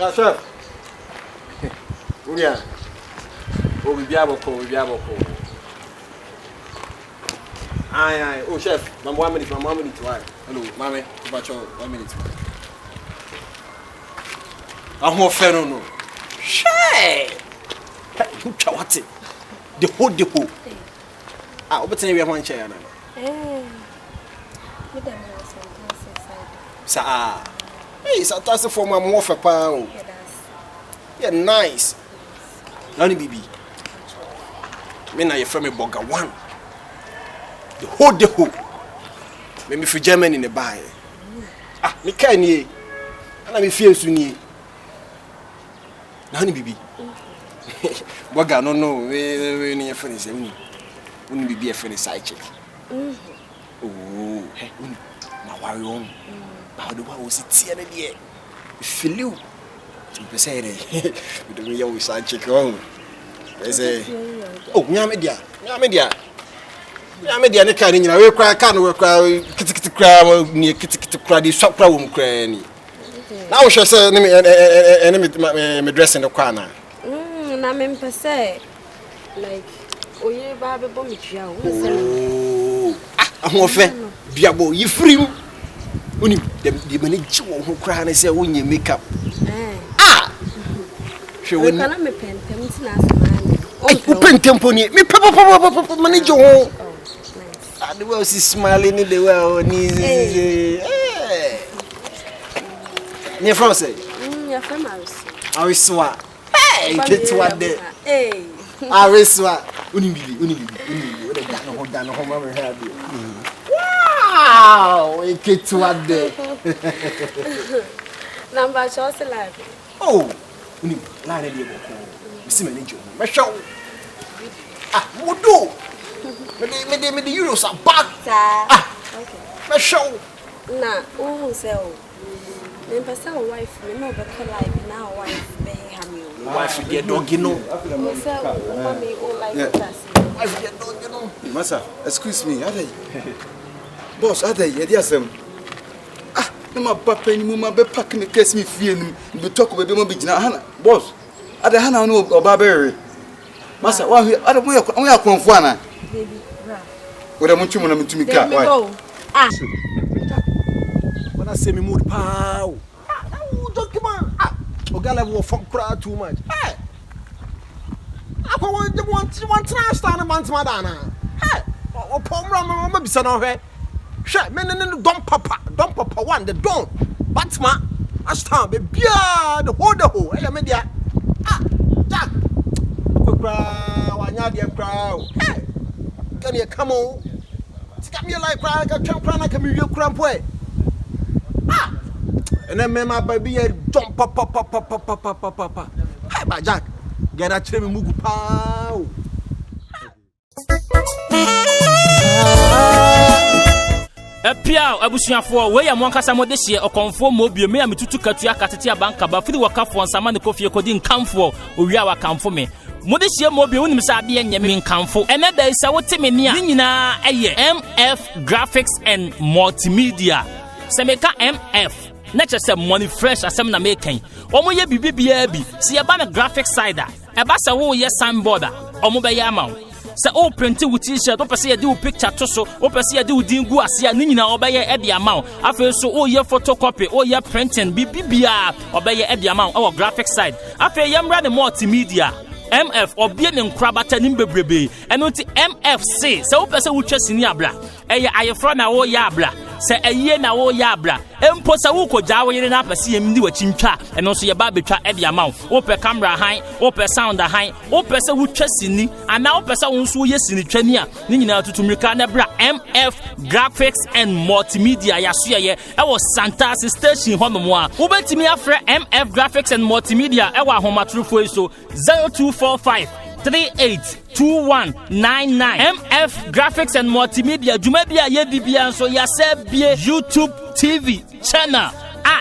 chef. Oyaa. O bibi aboko. Aye. Oh chef, mama 1 minute, why? Hello, mama, bacho 1 minute. I'm off no. Shay. You chawati. The whole. Ah, obetene we one chair na. Sa. Hey, so that's for my more for pound. Yeah, nice. Nani bibi. Me na your friend burger one. The whole. Me for Germany in the buy. Ah, me can ye. And me feel soon. Nani bibi. Burger no. We your friend is wouldn't be a friend side chick. Oh, hey, now worry on. How do I was it here? Feel you. You say it. We don't know we side chick on. They say, oh, Media. Ne kan nyina we kra kan we kra kitikiti kra ni kitikiti kra di swapra wo mkra ni. Na wo hwe say me dressing the kwa na. Na me mpese like oye ba be bo mitwa wo say. Ahun ofe biabo yifrim. Oni de manage wo ho kra na say wo nya makeup. Hwe woni. Kana me pentem tina asmani. O pentempo ni me papa manage wo. The way she's smiling in the way You're from say? You're from Awiesoa. Hey, get what there. Hey. Awiesoa. Unibili. Hold on, wow, get what there. Number shows alive. Oh, Unibili. Line of the see my nature. My show. What do? Me the euros are back. Okay. Me show. Na, who say oh. Me person wife, me no be life now wife be hammy. Wife get dog, you know. Me say mommy oh like that. Wife get dog, you know. Massa, excuse me, are they? Boss, are they? Yes, my papa and mama be packing the case me feeling. Be talk about be Hana. Boss, are the Hana no Barbary? Massa, why are we are confuana? Baby. What am I doing to me? When I say me mood pow. Document. Ogala will fuck crowd too much. Hey. I want to stand a man's madana. Hey. Or Pomra maybe son of her. Shut men and don't papa one, the don't. Batma, I stand be beer the whole. Hey, media. Jack. Crowd. Hey. Can you come on? Got me like cry, I can't cry like a million cramp way. And then my baby jump papa. Hey, my Jack, get a trim mugu pow. Pia abusuafo we ya mwankasa modehye okonfo mobio me ametutu katua katete abanka ba firi wakafo nsama ne kofie kodi nkamfo owia wakamfo me modehye mobio wonim sa ade enye me nkamfo ene da isa woteme ni a nyina eye MF Graphics and Multimedia semeka MF na chese money fresh asem na mekan omo ye bibibia bi se ye ba na graphic side a e ba se wo ye signboard a omo be ye amawo se o print with t-shirt o pese ye di picture to so o pese ye di din gu ase a ni nyina obeye e de amawo afa so o ye photocopy o ye printing bibibia obeye e de amawo our graphic side afa ye mra the multimedia MF obie ne nkrabata ni bebrebe eno ti MFC se o pese wo twasini abra eye ayefro na wo ya abra se eye na wo ya abra empo se wo koja wo yire na pese yem di wachintwa eno so ye ba betwa e de amawo wo pe camera han wo pe sound han wo pese wo twasini ana wo pese wo nso ye sini twani a ni nyina tutumrika na bra MF Graphics and Multimedia ya so ye e wo Santa station honomo a wo betimi afre MF Graphics and Multimedia e wo ahomatrofo so 0245382199 MF Graphics and Multimedia Jumabia Yedibia so Yasebie YouTube TV channel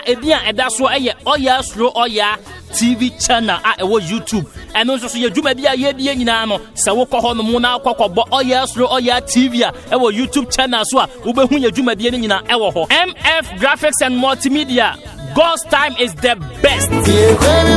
ebia edaso eye Oyaa Suro Oyaa TV channel ewo YouTube eno so ye Jumabia Yedie nyina no se wo kɔ hɔ no mu na akɔkɔbɔ Oyaa Suro Oyaa TV ewo YouTube channel so wo behu ye Jumabia nyina ewo hɔ MF Graphics and Multimedia God's time is the best.